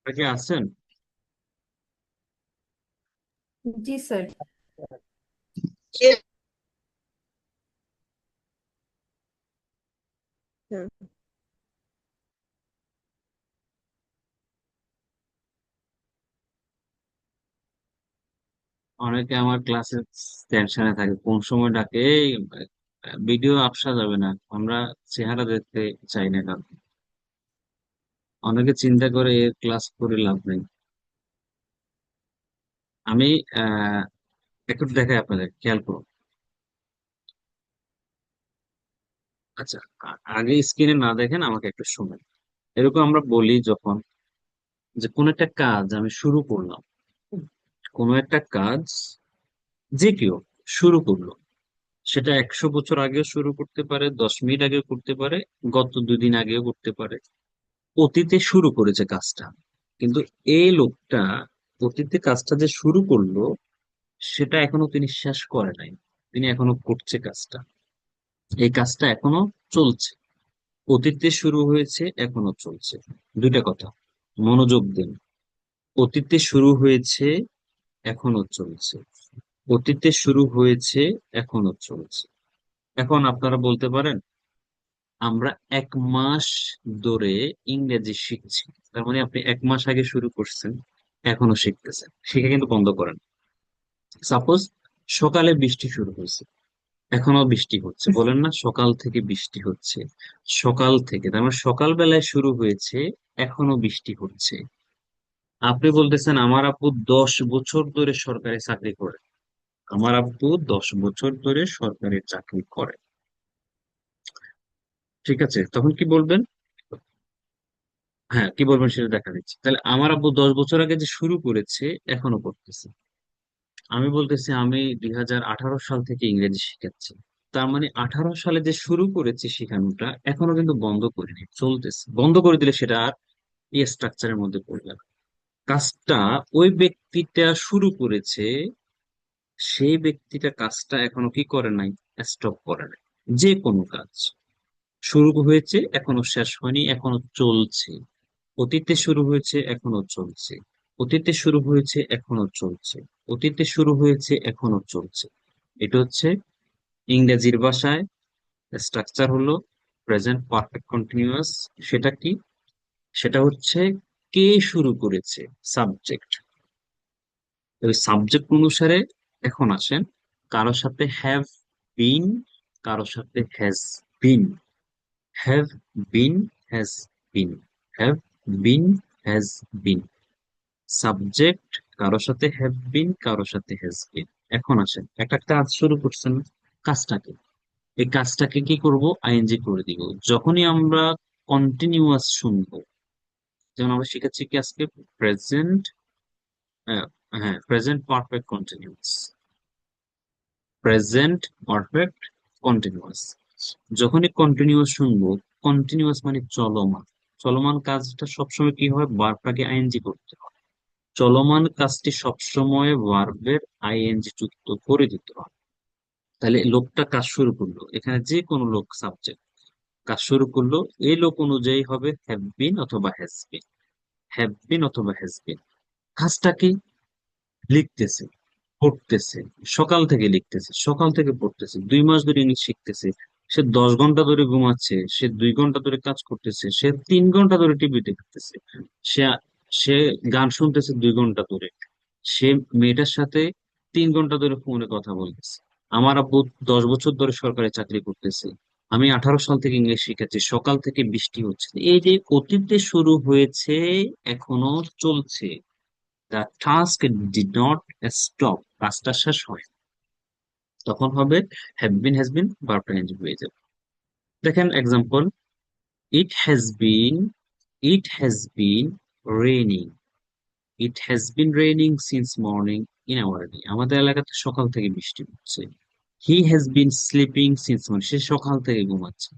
কি আছেন? जी सर। हाँ। অনেকে আমার ক্লাসে টেনশনে থাকে, কোন সময় ডাকে ভিডিও আপসা যাবে না, আমরা চেহারা দেখতে চাই না কারণ অনেকে চিন্তা করে এর ক্লাস করে লাভ নেই। আমি আহ একটু দেখাই, আপনাদের খেয়াল করুন। আচ্ছা, আগে স্ক্রিনে না দেখেন, আমাকে একটু শুনেন। এরকম আমরা বলি যখন, যে কোন একটা কাজ আমি শুরু করলাম, কোন একটা কাজ যে কেউ শুরু করলো, সেটা 100 বছর আগেও শুরু করতে পারে, 10 মিনিট আগেও করতে পারে, গত 2 দিন আগেও করতে পারে। অতীতে শুরু করেছে কাজটা, কিন্তু এই লোকটা অতীতে কাজটা যে শুরু করলো, সেটা এখনো তিনি শেষ করে নাই। তিনি এখনো করছে কাজটা, এই কাজটা এখনো চলছে। অতীতে শুরু হয়েছে, এখনো চলছে। দুইটা কথা, মনোযোগ দিন। অতীতে শুরু হয়েছে, এখনো চলছে। অতীতে শুরু হয়েছে, এখনো চলছে। এখন আপনারা বলতে পারেন, আমরা 1 মাস ধরে ইংরেজি শিখছি, তার মানে আপনি 1 মাস আগে শুরু করছেন, এখনো শিখতেছেন, শিখে কিন্তু বন্ধ করেন। সাপোজ সকালে বৃষ্টি শুরু হয়েছে, এখনো বৃষ্টি হচ্ছে, বলেন না সকাল থেকে বৃষ্টি হচ্ছে। সকাল থেকে, তার মানে সকাল বেলায় শুরু হয়েছে, এখনো বৃষ্টি হচ্ছে। আপনি বলতেছেন আমার আপু 10 বছর ধরে সরকারি চাকরি করে। আমার আপু 10 বছর ধরে সরকারি চাকরি করে, ঠিক আছে, তখন কি বলবেন? হ্যাঁ, কি বলবেন সেটা দেখা দিচ্ছে। তাহলে আমার আব্বু 10 বছর আগে যে শুরু করেছে, এখনো করতেছে। আমি বলতেছি আমি 2018 সাল থেকে ইংরেজি শিখাচ্ছি, তার মানে 18 সালে যে শুরু করেছি শেখানোটা, এখনো কিন্তু বন্ধ করিনি, চলতেছে। বন্ধ করে দিলে সেটা আর এই স্ট্রাকচারের মধ্যে পড়বে না। কাজটা ওই ব্যক্তিটা শুরু করেছে, সেই ব্যক্তিটা কাজটা এখনো কি করে নাই, স্টপ করে নাই। যে কোনো কাজ শুরু হয়েছে, এখনো শেষ হয়নি, এখনো চলছে। অতীতে শুরু হয়েছে, এখনো চলছে। অতীতে শুরু হয়েছে, এখনো চলছে। অতীতে শুরু হয়েছে, এখনো চলছে। এটা হচ্ছে ইংরেজির ভাষায় স্ট্রাকচার হলো প্রেজেন্ট পারফেক্ট কন্টিনিউয়াস। সেটা কি? সেটা হচ্ছে কে শুরু করেছে, সাবজেক্ট। ওই সাবজেক্ট অনুসারে এখন আসেন, কারো সাথে হ্যাভ বিন, কারো সাথে has been. Have been, has bin, have been, has been. Subject কারোর সাথে হ্যাভ বিন, কারোর সাথে হ্যাজ বিন। এখন আসেন, একটা কাজ শুরু করছেন, কাজটাকে, এই কাজটাকে কি করব, আইএনজি করে দিব যখনই আমরা কন্টিনিউয়াস শুনবো। যেমন আমরা শিখাচ্ছি কি আজকে, প্রেজেন্ট, হ্যাঁ, present perfect continuous. Present perfect continuous, যখনই কন্টিনিউয়াস শুনবো, কন্টিনিউয়াস মানে চলমান। চলমান কাজটা সবসময় কি হয়, ভার্বটাকে আইএনজি করতে হয়। চলমান কাজটি সবসময় ভার্বের আইএনজি যুক্ত করে দিতে হয়। তাহলে লোকটা কাজ শুরু করলো, এখানে যে কোনো লোক সাবজেক্ট কাজ শুরু করলো, এই লোক অনুযায়ী হবে হ্যাভ বিন অথবা হ্যাজ বিন। হ্যাভ বিন অথবা হ্যাজ বিন। কাজটা কি? লিখতেছে, পড়তেছে। সকাল থেকে লিখতেছে, সকাল থেকে পড়তেছে, 2 মাস ধরে ইংলিশ শিখতেছে। সে 10 ঘন্টা ধরে ঘুমাচ্ছে, সে 2 ঘন্টা ধরে কাজ করতেছে, সে 3 ঘন্টা ধরে টিভি দেখতেছে, সে সে গান শুনতেছে 2 ঘন্টা ধরে, সে মেয়েটার সাথে 3 ঘন্টা ধরে ফোনে কথা বলতেছে। আমার আব্বু 10 বছর ধরে সরকারি চাকরি করতেছে। আমি 18 সাল থেকে ইংলিশ শিখাচ্ছি, সকাল থেকে বৃষ্টি হচ্ছে। এই যে অতীতে শুরু হয়েছে, এখনো চলছে। The task did not stop, কাজটা শেষ হয়, তখন হবে have been, has been, verb ইংরেজি হয়ে যাবে। দেখেন example, it has been, it has been raining. It has been raining since morning in our area, আমাদের এলাকাতে সকাল থেকে বৃষ্টি হচ্ছে। He has been sleeping since morning, সে সকাল থেকে ঘুমাচ্ছে।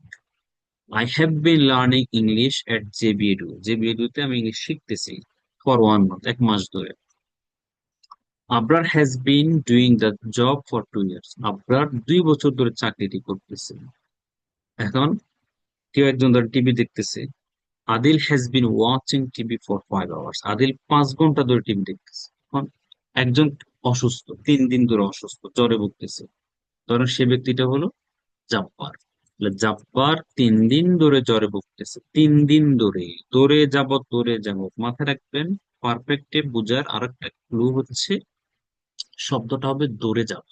I have been learning English at JBEdu, JBEdu তে আমি ইংলিশ শিখতেছি ফর 1 মান্থ, 1 মাস ধরে। Abrar has been doing the job for 2 years, Abrar 2 বছর ধরে চাকরিটি করতেছে। এখন কেউ একজন ধরে টিভি দেখতেছে, Adil has been watching TV for 5 hours. Adil 5 ঘন্টা ধরে টিভি দেখতেছে। এখন একজন অসুস্থ, 3 দিন ধরে অসুস্থ, জ্বরে ভুগতেছে, ধরেন সে ব্যক্তিটা হলো জাব্বার। তাহলে জাব্বার 3 দিন ধরে জ্বরে ভুগতেছে, 3 দিন ধরে, ধরে যাবত মাথায় রাখবেন। পারফেক্টে বোঝার আরেকটা ক্লু হচ্ছে শব্দটা হবে দৌড়ে যাব।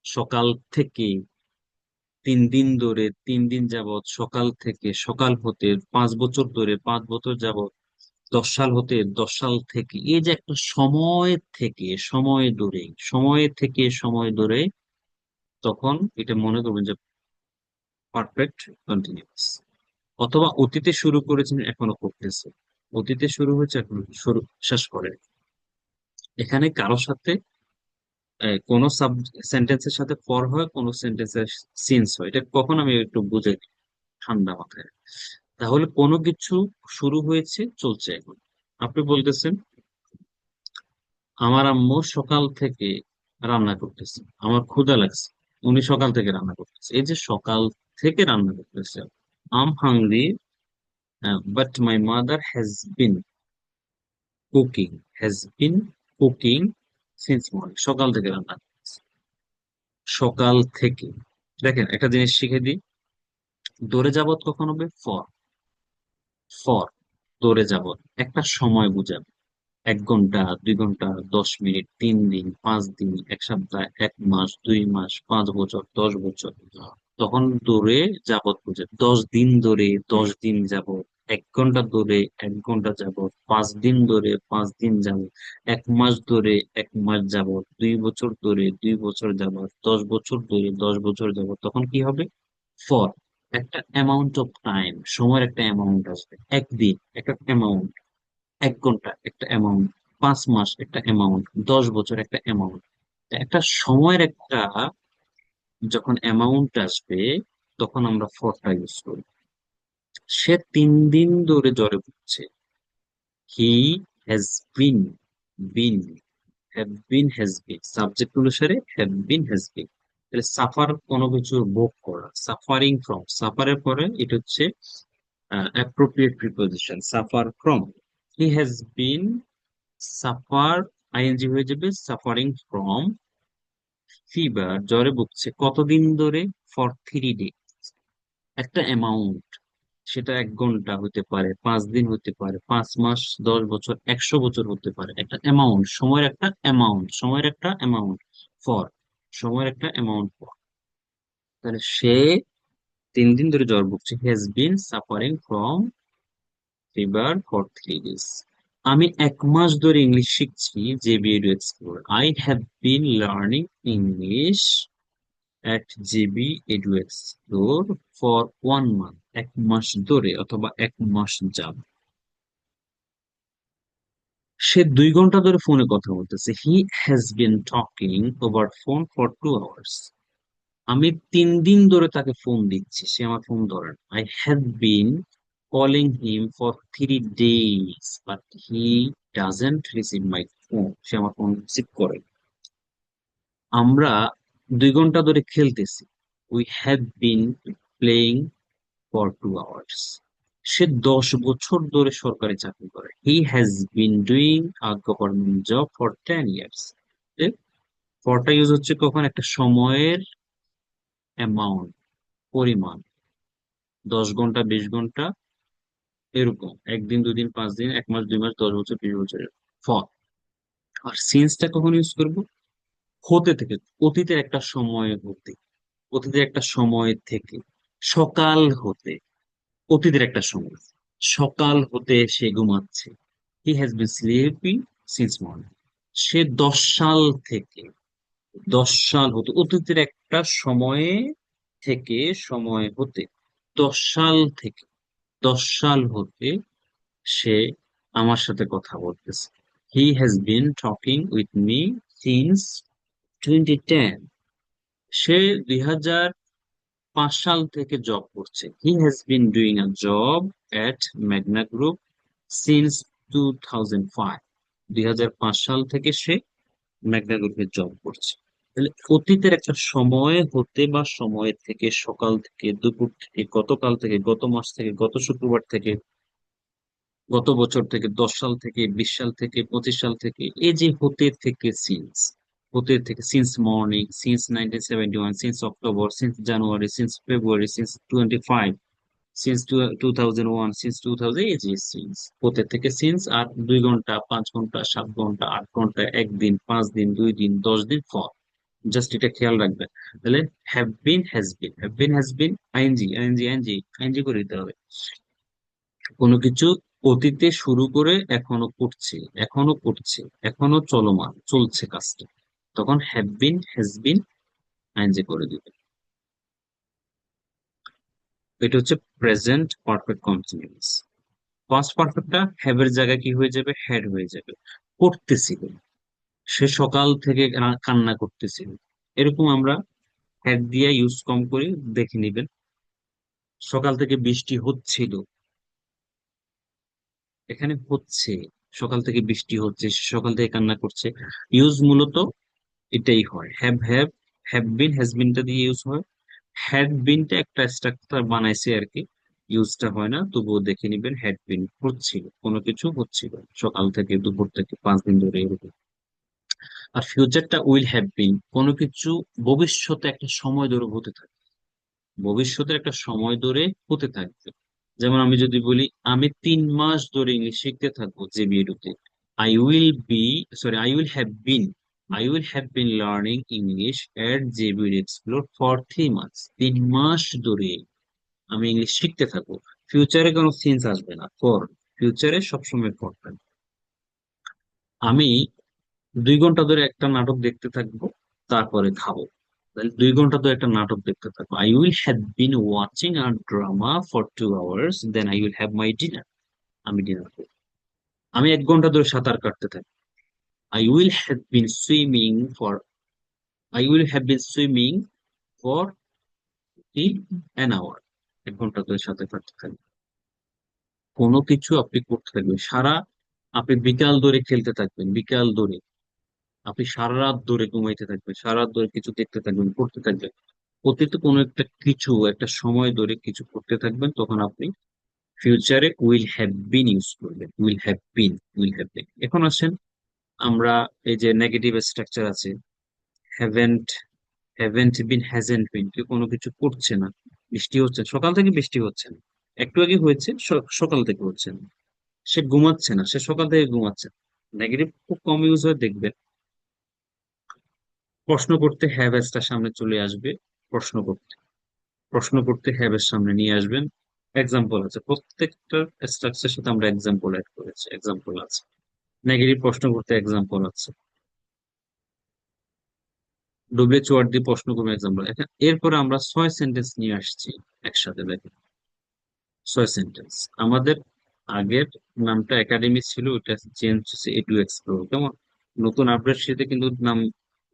সকাল থেকে, 3 দিন ধরে, 3 দিন যাবত, সকাল থেকে, সকাল হতে, 5 বছর ধরে, 5 বছর যাবত, 10 সাল হতে, 10 সাল থেকে, এই যে একটা সময় থেকে সময় ধরে, সময় থেকে সময় ধরে, তখন এটা মনে করবেন যে পারফেক্ট কন্টিনিউয়াস। অথবা অতীতে শুরু করেছেন এখনো করতেছে, অতীতে শুরু হয়েছে এখন শুরু শেষ করে। এখানে কারোর সাথে কোন সাব সেন্টেন্সের সাথে ফর হয়, কোন সেন্টেন্সের সিন্স হয়, এটা কখন আমি একটু বুঝে নিই ঠান্ডা মাথায়। তাহলে কোনো কিছু শুরু হয়েছে, চলছে এখন। আপনি বলতেছেন আমার আম্মু সকাল থেকে রান্না করতেছে, আমার ক্ষুধা লাগছে, উনি সকাল থেকে রান্না করতেছে। এই যে সকাল থেকে রান্না করতেছে, I'm hungry but my mother has been cooking, has been cooking since morning. সকাল থেকে রান্না করতেছে, সকাল থেকে। দেখেন একটা জিনিস শিখে দিই, দৌড়ে যাবত কখন হবে? ফর। ফর, দৌড়ে যাবত একটা সময় বুঝাবে। 1 ঘন্টা, 2 ঘন্টা, 10 মিনিট, 3 দিন, 5 দিন, 1 সপ্তাহ, 1 মাস, 2 মাস, 5 বছর, 10 বছর। তখন ধরে যাবত বুঝে 10 দিন ধরে, 10 দিন যাবত, 1 ঘন্টা ধরে, 1 ঘন্টা যাবত, 5 দিন ধরে, 5 দিন যাবত, 1 মাস ধরে, 1 মাস যাবত, 2 বছর ধরে, 2 বছর যাবত, 10 বছর ধরে, 10 বছর যাবত। তখন কি হবে? ফর। একটা অ্যামাউন্ট অফ টাইম, সময়ের একটা অ্যামাউন্ট আসবে। একদিন একটা অ্যামাউন্ট, 1 ঘন্টা একটা অ্যামাউন্ট, 5 মাস একটা অ্যামাউন্ট, 10 বছর একটা অ্যামাউন্ট। একটা সময়ের একটা যখন অ্যামাউন্ট আসবে, তখন আমরা ফরটা ইউজ করি। সে 3 দিন ধরে জ্বরে ভুগছে। He has been, been, have been, has been, subject অনুসারে হ্যাভ বিন, হ্যাজ বিন। তাহলে সাফার কোনো কিছু ভোগ করা, সাফারিং ফ্রম, সাফারের পরে এটা হচ্ছে appropriate preposition, suffer from. He has been suffer, ING হয়ে যাবে সাফারিং ফ্রম ফিভার, জ্বরে ভুগছে কতদিন ধরে? For 3 day. একটা অ্যামাউন্ট, সেটা 1 ঘন্টা হতে পারে, 5 দিন হতে পারে, 5 মাস, 10 বছর, 100 বছর হতে পারে। একটা অ্যামাউন্ট, সময়ের একটা অ্যামাউন্ট, সময়ের একটা অ্যামাউন্ট ফর, সময়ের একটা অ্যামাউন্ট ফর। তাহলে সে 3 দিন ধরে জ্বর ভুগছে, has been suffering from fever for 3 days. আমি 1 মাস ধরে ইংলিশ শিখছি, JB Edu Explore। I have been learning English at JB Edu Explore for 1 month। 1 মাস ধরে অথবা 1 মাস যাব। সে 2 ঘন্টা ধরে ফোনে কথা বলতেছে। হি has been talking over phone for 2 hours. আমি 3 দিন ধরে তাকে ফোন দিচ্ছি, সে আমার ফোন ধরে না। I have been calling him for 3 days but he doesn't receive my phone. সে আমার ফোন রিসিভ করে না। আমরা 2 ঘন্টা ধরে খেলতেছি। We have been playing for 2 hours. সে 10 বছর ধরে সরকারি চাকরি করে। He has been doing a government job for 10 years. ফরটা ইউজ হচ্ছে কখন? একটা সময়ের অ্যামাউন্ট, পরিমাণ, 10 ঘন্টা, 20 ঘন্টা, এরকম 1 দিন, 2 দিন, 5 দিন, 1 মাস, 2 মাস, 10 বছর, 20 বছরের ফর। আর সিন্সটা কখন ইউজ করবো? হতে থেকে, অতীতের একটা সময় হতে, অতীতের একটা সময় থেকে, সকাল হতে, অতীতের একটা সময়, সকাল হতে সে ঘুমাচ্ছে। He has been sleeping since morning. সে 10 সাল থেকে, 10 সাল হতে, অতীতের একটা সময়ে থেকে, সময় হতে, 10 সাল থেকে, 10 সাল হতে সে আমার সাথে কথা বলতেছে। হি has been talking with me since 2010। সে 2005 সাল থেকে জব করছে। হি has been doing a job at Magna group since 2005। 2005 সাল থেকে সে ম্যাগনা গ্রুপে জব করছে। তাহলে অতীতের একটা সময় হতে বা সময় থেকে, সকাল থেকে, দুপুর থেকে, গতকাল থেকে, গত মাস থেকে, গত শুক্রবার থেকে, গত বছর থেকে, 10 সাল থেকে, 20 সাল থেকে, 25 সাল থেকে, এই যে হতে থেকে since morning, since 1971, since October, since January, since February, since 25, since 2001, since 2000, এই যে সিন্স, হতে থেকে সিন্স, আর 2 ঘন্টা, 5 ঘন্টা, 7 ঘন্টা, 8 ঘন্টা, একদিন, 5 দিন, 2 দিন, 10 দিন, ফর। জাস্ট এটা খেয়াল রাখবেন। তাহলে have been ING ING ING ING করে দিতে হবে। কোনো কিছু অতীতে শুরু করে এখনো করছে, এখনো চলমান, চলছে কাজটা, তখন হ্যাভ বিন করে দিবে। এটা হচ্ছে প্রেজেন্ট পারফেক্ট কন্টিনিউয়াস। পাস্ট পারফেক্টটা হ্যাভ এর জায়গায় কি হয়ে যাবে? হ্যাড হয়ে যাবে। করতেছিল, সে সকাল থেকে কান্না করতেছিল, এরকম আমরা হ্যাড দিয়ে ইউজ কম করি। দেখে নিবেন, সকাল থেকে বৃষ্টি হচ্ছিল, এখানে হচ্ছে, সকাল থেকে বৃষ্টি হচ্ছে, সে সকাল থেকে কান্না করছে। ইউজ মূলত এটাই হয়, হ্যাভ বিনটা দিয়ে ইউজ হয়। হ্যাড বিনটা একটা স্ট্রাকচার বানাইছে আর কি, ইউজটা হয় না, তবুও দেখে নিবেন হ্যাড বিন হচ্ছিল, কোনো কিছু হচ্ছিল সকাল থেকে, দুপুর থেকে, 5 দিন ধরে, এরকম। আর ফিউচারটা উইল হ্যাভ বিন, কোনো কিছু ভবিষ্যতে একটা সময় ধরে হতে থাকে, ভবিষ্যতে একটা সময় ধরে হতে থাকবে। যেমন আমি যদি বলি, আমি 3 মাস ধরে ইংলিশ শিখতে থাকবো জেবিএডুতে, I will be sorry I will have been learning English at JBEd explore for 3 months. 3 মাস ধরে আমি ইংলিশ শিখতে থাকবো। ফিউচারে কোনো চেঞ্জ আসবে না, ফর, ফিউচারে সবসময় ফর থাকবে। আমি 2 ঘন্টা ধরে একটা নাটক দেখতে থাকবো, তারপরে খাবো। তাহলে 2 ঘন্টা ধরে একটা নাটক দেখতে থাকবো, I will have been watching a drama for 2 hours, then I will have my dinner. আমি ডিনার করবো। আমি 1 ঘন্টা ধরে সাঁতার কাটতে থাকি, I will have been swimming for I will have been swimming for 1 hour. 1 ঘন্টা ধরে সাঁতার কাটতে থাকি। কোনো কিছু আপনি করতে থাকবেন আপনি বিকাল ধরে খেলতে থাকবেন, বিকাল ধরে আপনি সারা রাত ধরে ঘুমাইতে থাকবেন, সারা রাত ধরে কিছু দেখতে থাকবেন, পড়তে থাকবেন, অতীতে কোনো একটা কিছু একটা সময় ধরে কিছু করতে থাকবেন, তখন আপনি ফিউচারে উইল হ্যাভ বিন ইউজ করবেন, উইল হ্যাভ বিন। এখন আসেন, আমরা এই যে নেগেটিভ স্ট্রাকচার আছে, হ্যাভেন্ট হ্যাভেন্ট বিন, হ্যাজেন্ট বিন, কেউ কোনো কিছু করছে না, বৃষ্টি হচ্ছে না, সকাল থেকে বৃষ্টি হচ্ছে না, একটু আগে হয়েছে, সকাল থেকে হচ্ছে না, সে ঘুমাচ্ছে না, সে সকাল থেকে ঘুমাচ্ছে না। নেগেটিভ খুব কম ইউজ হয় দেখবেন। প্রশ্ন করতে হ্যাভ এসটা সামনে চলে আসবে, প্রশ্ন করতে প্রশ্ন করতে হ্যাভ এর সামনে নিয়ে আসবেন। এক্সাম্পল আছে, প্রত্যেকটা স্ট্রাকচারের সাথে আমরা এক্সাম্পল অ্যাড করেছি, এক্সাম্পল আছে। নেগেটিভ প্রশ্ন করতে এক্সাম্পল আছে, ডব্লিউএইচ ওয়ার্ড দিয়ে প্রশ্ন করবো, এক্সাম্পল। এরপরে আমরা 6 সেন্টেন্স নিয়ে আসছি একসাথে, দেখেন। 6 সেন্টেন্স। আমাদের আগের নামটা একাডেমি ছিল, ওটা চেঞ্জ হচ্ছে এডু এক্সপ্লোর, কেমন? নতুন আপডেট সাথে কিন্তু নাম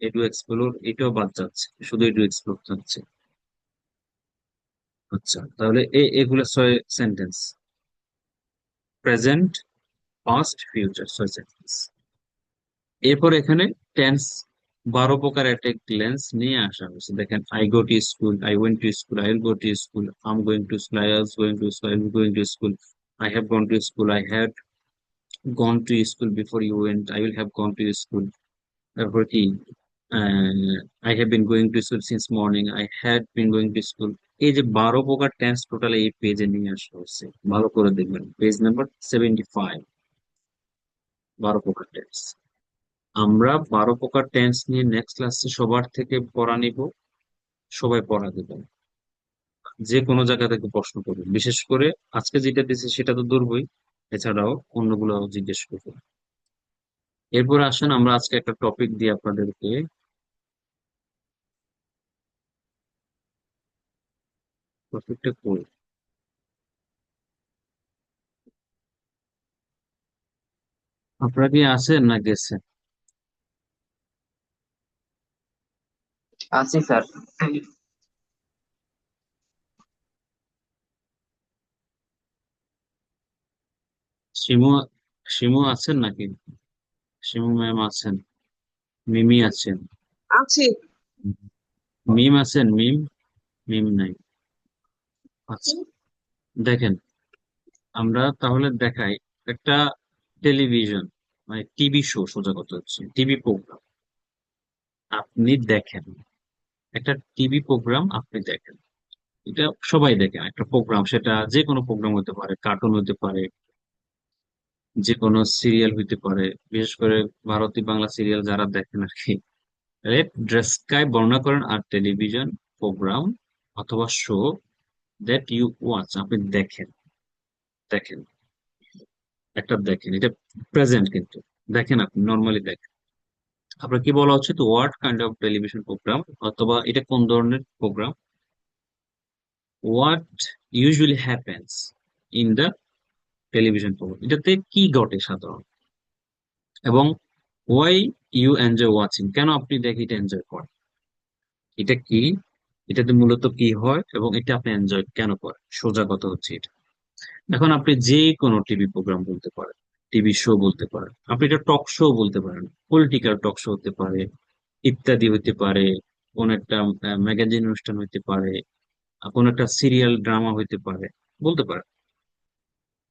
এডু এক্সপ্লোর, এটাও বাদ যাচ্ছে, শুধু এডু এক্সপ্লোর থাকছে। আচ্ছা, তাহলে এগুলো 6 sentence, present, past, future, 6 sentence. এরপর এখানে টেন্স 12 প্রকার একটা গ্ল্যান্স নিয়ে আসা হয়েছে, দেখেন। I go to school, I went to school, I will go to school, I am going to school, I was going to school, I will going to school, I have gone to school, I had gone to school before you went, I will have gone to school. তারপর কি, I have been going to school since morning, I had been going to school. এই যে 12 প্রকার tense total এই পেজে নিয়ে আসা হচ্ছে, ভালো করে দেখবেন, পেজ নাম্বার 75। 12 প্রকার টেন্স। আমরা 12 প্রকার টেন্স নিয়ে নেক্সট ক্লাসে সবার থেকে পড়া নিব, সবাই পড়া দেবেন, যে কোনো জায়গা থেকে প্রশ্ন করবেন, বিশেষ করে আজকে যেটা দিচ্ছে সেটা তো ধরবই, এছাড়াও অন্যগুলো জিজ্ঞেস করবো। এরপর আসেন, আমরা আজকে একটা টপিক দিই আপনাদেরকে। টপিকটা কই, আপনারা কি আছেন না গেছেন? আছি স্যার। শিমু শিমু আছেন নাকি? শিমু ম্যাম আছেন, মিমি আছেন, আছি। মিম আছেন, মিম, মিম নাই। আচ্ছা, দেখেন, আমরা তাহলে দেখাই, একটা টেলিভিশন মানে টিভি শো, সোজা কথা হচ্ছে টিভি প্রোগ্রাম আপনি দেখেন, একটা টিভি প্রোগ্রাম আপনি দেখেন, এটা সবাই দেখেন একটা প্রোগ্রাম, সেটা যে কোনো প্রোগ্রাম হতে পারে, কার্টুন হতে পারে, যে কোনো সিরিয়াল হইতে পারে, বিশেষ করে ভারতীয় বাংলা সিরিয়াল যারা দেখেন আর কি। ড্রেসকায় বর্ণনা করেন আর টেলিভিশন প্রোগ্রাম অথবা শো দ্যাট ইউ ওয়াচ, আপনি দেখেন, দেখেন, একটা দেখেন, এটা প্রেজেন্ট কিন্তু, দেখেন আপনি নর্মালি দেখেন। আপনার কি বলা উচিত, what kind of television program, অথবা এটা কোন ধরনের প্রোগ্রাম, what usually happens in the television program, এটাতে কি ঘটে সাধারণত, এবং ওয়াই ইউ এনজয় ওয়াচিং, কেন আপনি দেখে এটা এনজয় করেন, এটা কি, এটাতে মূলত কি হয় এবং এটা আপনি এনজয় কেন করেন, সোজা কথা হচ্ছে এটা। এখন আপনি যে কোনো টিভি প্রোগ্রাম বলতে পারেন, টিভি শো বলতে পারেন, আপনি এটা টক শো বলতে পারেন, পলিটিক্যাল টক শো হতে পারে, ইত্যাদি হতে পারে, কোন একটা ম্যাগাজিন অনুষ্ঠান হইতে পারে, কোন একটা সিরিয়াল ড্রামা হইতে পারে, বলতে পারেন।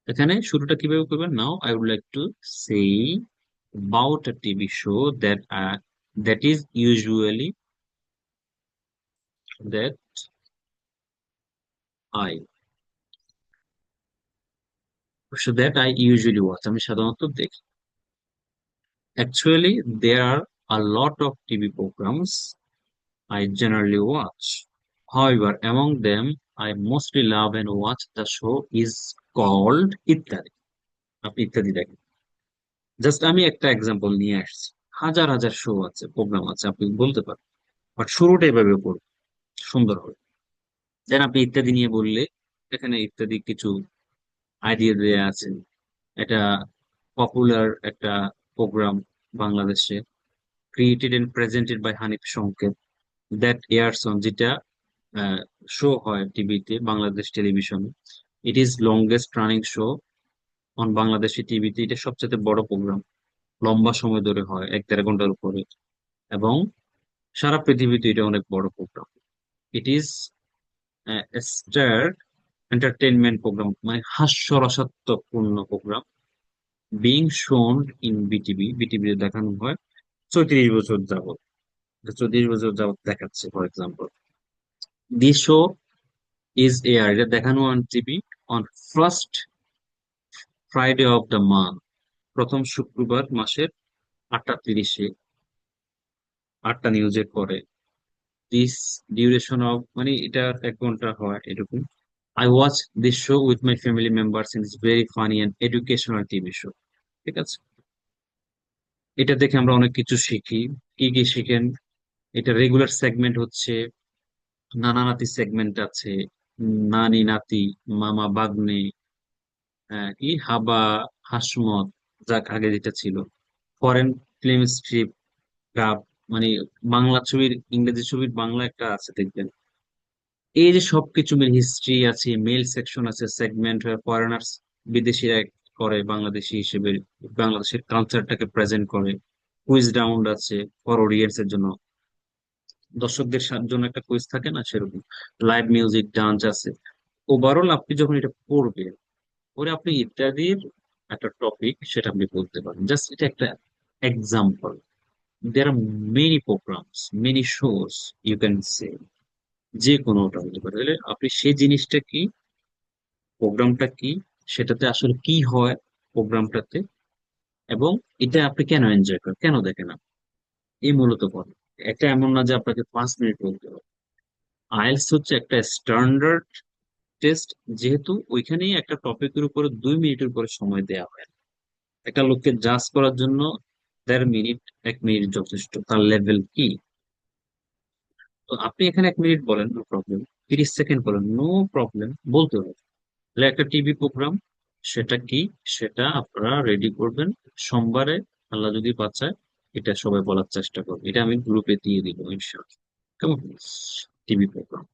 এখানে শুরুটা কিভাবে করবেন, now I would like to say about a TV show that is usually that I that I usually watch, আমি সাধারণত দেখি। Actually, there are a lot of TV programs I generally watch. However, among them, I mostly love and watch the show is called ইত্যাদি। আপনি ইত্যাদি দেখেন, just আমি একটা example নিয়ে আসছি। হাজার হাজার শো আছে, প্রোগ্রাম আছে, আপনি বলতে পারেন, বাট শুরুটা এভাবে করুন, সুন্দর হবে। দেন আপনি ইত্যাদি নিয়ে বললে এখানে ইত্যাদি কিছু আইডিয়া দেয়া আছে। এটা পপুলার একটা প্রোগ্রাম বাংলাদেশে, created and presented by Hanif Sanket, that airs on, যেটা শো হয় টিভিতে, বাংলাদেশ টেলিভিশনে। It is longest running show on Bangladeshi টিভিতে, এটা সবচেয়ে বড় প্রোগ্রাম, লম্বা সময় ধরে হয়, 1-1.5 ঘন্টার উপরে, এবং সারা পৃথিবীতে এটা অনেক বড় programme. It is star entertainment programme, মানে হাস্যরসাত্মকপূর্ণ programme, being shown in BTV, বিটিভিতে দেখানো হয় 34 বছর যাবত, 34 বছর যাবত দেখাচ্ছে for example. This show is air, এটা দেখানো on TV on first Friday of the month, প্রথম শুক্রবার মাসের 8টা 30-এ, 8টা নিউজের পরে। দিস ডিউরেশন অফ, মানে এটা 1 ঘন্টা হয় এরকম। I watch this show with my family members in it's very funny and educational TV show. ঠিক আছে, এটা দেখে আমরা অনেক কিছু শিখি। কি কি শিখেন, এটা রেগুলার সেগমেন্ট হচ্ছে, নানা নাতি সেগমেন্ট আছে, নানি নাতি, মামা বাগনে, কি হাবা, হাসমত, যাক আগে যেটা ছিল, ফরেন ফিল্ম স্ট্রিপ, ডাব, মানে বাংলা ছবির, ইংরেজি ছবির বাংলা একটা আছে দেখবেন। এই যে সবকিছু মিল, হিস্ট্রি আছে, মেল সেকশন আছে, সেগমেন্ট ফরেনার্স, বিদেশিরা করে বাংলাদেশি হিসেবে, বাংলাদেশের কালচারটাকে প্রেজেন্ট করে। কুইজ রাউন্ড আছে ফর অডিয়েন্স এর জন্য, দর্শকদের জন্য একটা কুইজ থাকে না, সেরকম। লাইভ মিউজিক, ডান্স আছে। ওভারঅল আপনি যখন এটা পড়বেন, পরে আপনি ইত্যাদির একটা টপিক সেটা আপনি বলতে পারেন, জাস্ট এটা একটা example. There are many programs, many shows, you can say, যে কোনোটা হতে পারে। তাহলে আপনি সেই জিনিসটা কি, প্রোগ্রামটা কি, সেটাতে আসলে কি হয় প্রোগ্রামটাতে, এবং এটা আপনি কেন এনজয় করেন, কেন দেখেন আপনি, এই মূলত পড়ে। এটা এমন না যে আপনাকে 5 মিনিট বলতে হবে। আইএলটিএস হচ্ছে একটা স্ট্যান্ডার্ড টেস্ট, যেহেতু ওইখানেই একটা টপিকের উপরে 2 মিনিটের উপরে সময় দেওয়া হয়। একটা লোককে জাজ করার জন্য 1.5 মিনিট, 1 মিনিট যথেষ্ট, তার লেভেল কি। তো আপনি এখানে 1 মিনিট বলেন, নো প্রবলেম, 30 সেকেন্ড বলেন, নো প্রবলেম, বলতে হবে। তাহলে একটা টিভি প্রোগ্রাম সেটা কি, সেটা আপনারা রেডি করবেন সোমবারে, আল্লাহ যদি বাঁচায়। এটা সবাই বলার চেষ্টা করবে, এটা আমি গ্রুপে দিয়ে দিব ইনশাআল্লাহ, কেমন, টিভি প্রোগ্রাম।